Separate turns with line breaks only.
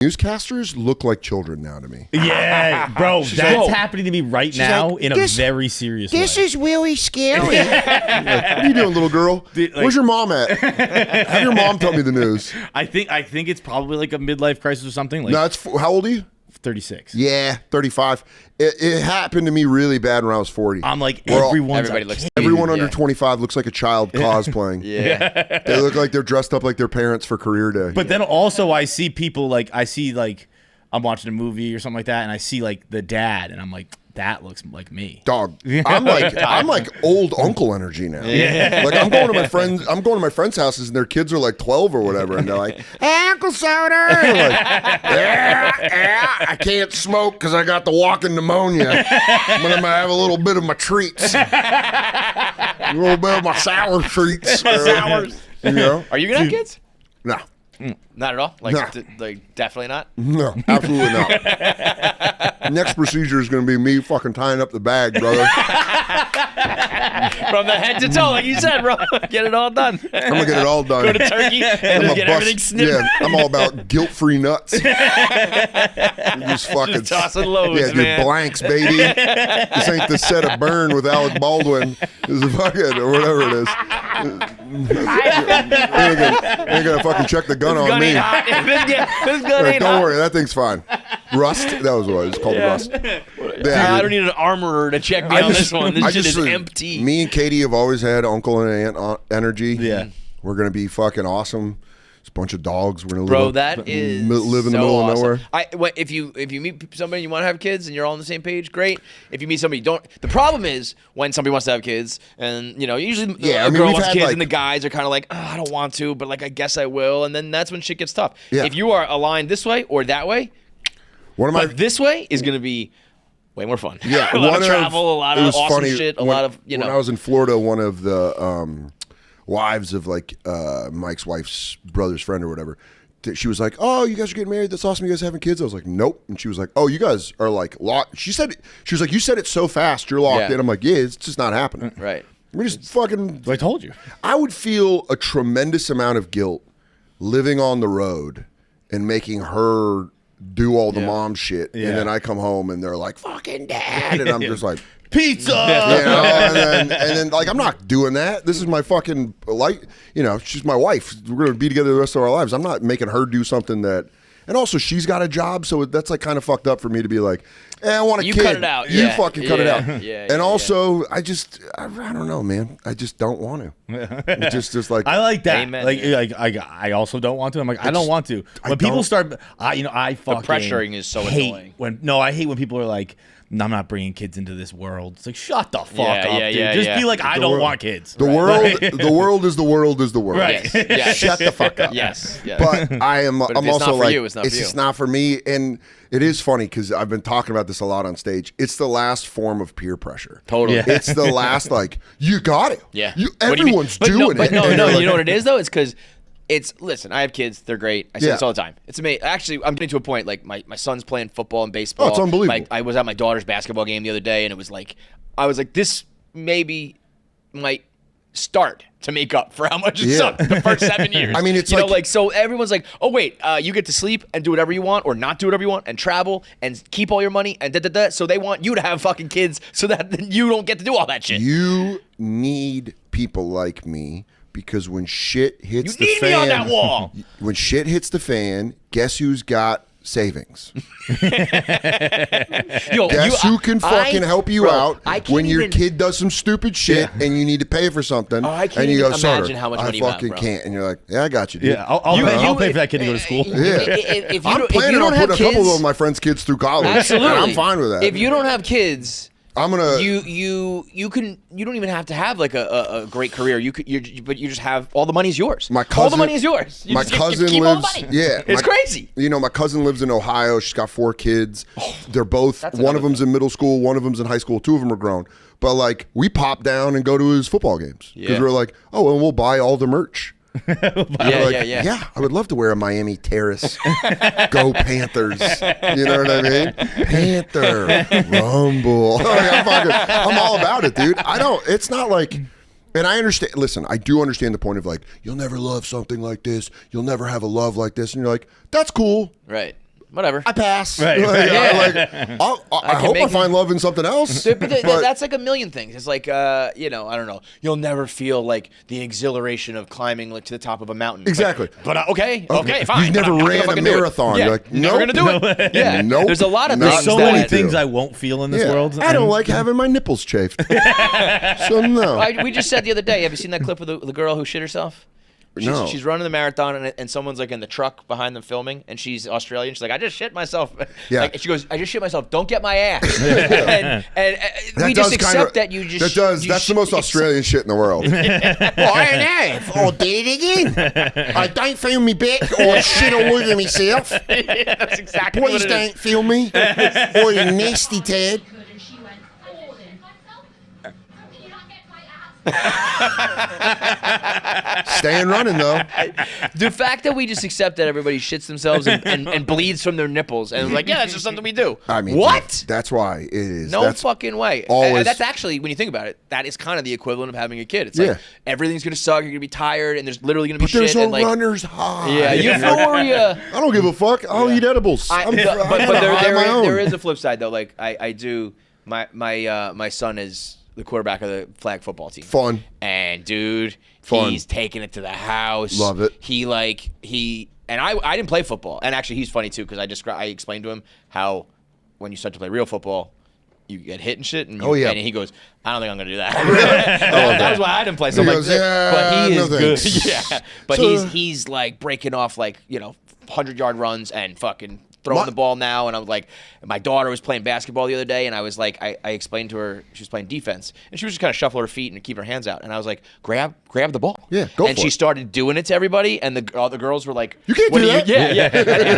Newscasters look like children now to me.
Yeah, bro, that's happening to me right now
like,
in a very serious way.
This is really scary.
Like, what are you doing, little girl? Where's your mom at? Have your mom tell me the news.
I think it's probably like a midlife crisis or something. Like,
No, how old are you?
36.
Yeah, 35. It happened to me really bad when I was 40.
I'm like, everybody
looks.
Everyone under 25 looks like a child cosplaying.
Yeah.
They look like they're dressed up like their parents for career day.
But then also I see people like, I'm watching a movie or something like that, and I see like the dad, and I'm like, that looks like me.
Dog, I'm like old uncle energy now.
Yeah.
Like I'm going to my friends' houses and their kids are like 12 or whatever, and they're like, "Hey, Uncle Soder." I'm like, yeah, I can't smoke because I got the walking pneumonia. I'm gonna have a little bit of my treats, a little bit of my sour treats.
Sours.
You know?
Are you gonna have kids?
No.
Not at all. Like,
No.
like definitely not.
No, absolutely not. Next procedure is going to be me fucking tying up the bag, brother.
From the head to toe, like you said, bro. Get it all done.
I'm going to get it all done.
Go to Turkey and just get everything snipped.
Yeah, I'm all about guilt-free nuts. Just fucking
tossing loads,
yeah,
man.
dude, blanks, baby. This ain't the set of Burn with Alec Baldwin. This is fucking, or whatever it is. Ain't gonna fucking check the gun on me.
This gun ain't
Don't
hot.
worry, that thing's fine. Rust, that was what it was called. Rust. Yeah,
I don't need an armorer to check me on this one. This shit is empty.
Me and Katie have always had uncle and aunt energy.
Yeah.
We're gonna be fucking awesome. It's a bunch of dogs. We're gonna
Bro, that is
live in the
so
middle
awesome.
of nowhere.
If you meet somebody you want to have kids and you're all on the same page, great. If you meet somebody you don't, the problem is when somebody wants to have kids and usually a girl wants kids and the guys are kind of like, oh, I don't want to, but like I guess I will, and then that's when shit gets tough.
Yeah.
If you are aligned this way or that way, this way is gonna be way more fun.
Yeah,
a lot of travel, a lot of awesome shit, a lot of
When I was in Florida, one of the wives of like Mike's wife's brother's friend or whatever, she was like, "Oh, you guys are getting married. That's awesome. You guys having kids?" I was like, "Nope." And she was like, "Oh, you guys are like locked." She was like, "You said it so fast. You're locked in." I'm like, "Yeah, it's just not happening."
Right.
We just fucking.
I told you.
I would feel a tremendous amount of guilt living on the road and making her do all the mom shit, and then I come home and they're like, "Fucking dad," and I'm just like,
pizza.
You know, and then like I'm not doing that. This is my fucking she's my wife. We're gonna be together the rest of our lives. I'm not making her do something that. And also, she's got a job, so that's like kind of fucked up for me to be like, I want a kid.
You cut it out.
You
Yeah.
fucking cut it out.
Yeah,
and also, I don't know, man. I just don't want to. It's just like
I like that.
Amen.
I also don't want to. I'm like, I don't want to. When people start, I fucking
pressuring is so
hate
annoying.
I hate when people are like, "No, I'm not bringing kids into this world." It's like, shut the fuck up, dude.
yeah,
Just
yeah.
be like, I don't want kids.
the world. The world is the world is the world.
Right.
Yes.
Shut the fuck up.
Yes.
But I'm
if it's
also
not for
like,
you, it's not for you.
just not for me. And it is funny because I've been talking about this a lot on stage. It's the last form of peer pressure.
Totally.
Yeah.
It's the last, like, you got it.
Yeah.
Everyone's doing it.
No,
And
no.
they're
You know
like,
what it is though? It's because listen, I have kids. They're great. I say
Yeah.
this all the time. It's amazing. Actually, I'm getting to a point like my son's playing football and baseball.
Oh, it's unbelievable.
Like I was at my daughter's basketball game the other day, and it was like I was like, this maybe might start to make up for how much it sucked the first 7 years.
I mean, it's
like so everyone's like, oh wait, you get to sleep and do whatever you want, or not do whatever you want, and travel and keep all your money and da. So they want you to have fucking kids so that then you don't get to do all that shit.
You need people like me because when shit hits the
You need
fan,
me on that wall.
when shit hits the fan, guess who's got savings?
Yo,
Guess who can fucking help you out
I can't
when your
even-
kid does some stupid shit and you need to pay for something?
I can't
and you
even
go, "Soder,
imagine how much money you
I
have,
fucking
bro."
can't. And you're like, yeah, I got you, dude.
Yeah, I'll pay for that kid to go to school.
If you
I'm
don't
planning on
have
putting a couple
kids-
of my friends' kids through college.
Absolutely,
And I'm fine with that.
If you don't have kids,
I'm gonna.
you don't even have to have like a great career. But you just have all the money's yours. All the money is yours. You
My
just
cousin
keep
lives.
all the money.
Yeah,
it's crazy.
You know, my cousin lives in Ohio. She's got 4 kids. They're both. One of them's in middle school. One of them's in high school. 2 of them are grown. But like, we pop down and go to his football games because we're like, oh, and we'll buy all the merch.
Yeah.
I would love to wear a Miami Terrace. Go Panthers. You know what I mean? Panther. Rumble. I'm all about it, dude. It's not like, and I understand, listen, I do understand the point of like, you'll never love something like this. You'll never have a love like this. And you're like, that's cool.
Right. whatever.
I pass.
Right.
I hope I find love in something else.
But that's like a million things. It's like, I don't know. You'll never feel like the exhilaration of climbing like to the top of a mountain.
Exactly.
But okay, fine.
You've never ran a marathon.
Yeah,
You're like,
never gonna do it. Yeah.
Nope.
There's a lot of
Not
things.
So
going
many
to.
things I won't feel in this world.
I don't like having my nipples chafed. So no.
We just said the other day. Have you seen that clip of the girl who shit herself?
No.
She's running the marathon and someone's like in the truck behind them filming, and she's Australian. She's like, I just shit myself.
Yeah.
She goes, I just shit myself. Don't get my ass. and we just accept that you just.
That's the most Australian shit in the world. Well, I don't know. I'll do it again. I don't feel me back or shit all over myself.
Yeah, that's exactly
Please
what it
don't feel me. Or you nasty tad. Staying running though.
The fact that we just accept that everybody shits themselves and bleeds from their nipples, and we're like, yeah, that's just something we do.
I mean,
what?
That's why it is.
No
that's
fucking way.
always-
That's actually, when you think about it, that is kind of the equivalent of having a kid. It's
Yeah.
like everything's gonna suck. You're gonna be tired, and there's literally gonna be
But
shit.
there's a
and like,
runner's high.
yeah, euphoria.
I don't give a fuck. I'll eat edibles.
But there is a flip side though. Like I do. My son is the quarterback of the flag football team.
Fun.
And dude,
Fun.
he's taking it to the house.
Love it.
And I didn't play football. And actually, he's funny too because I explained to him how when you start to play real football, you get hit and shit. And and he goes, I don't think I'm gonna do that. That was why I didn't play. So
He
I'm
goes,
like,
yeah,
but he is
no
good.
thanks.
Yeah, but
So-
he's like breaking off 100-yard runs and fucking throwing the ball now. And I was like, my daughter was playing basketball the other day, and I was like, I explained to her she was playing defense, and she was just kind of shuffle her feet and keep her hands out. And I was like, grab the ball.
Yeah, go
And
for
she
it.
started doing it to everybody, and all the girls were like,
You can't
what
do
are
that.
Yeah. And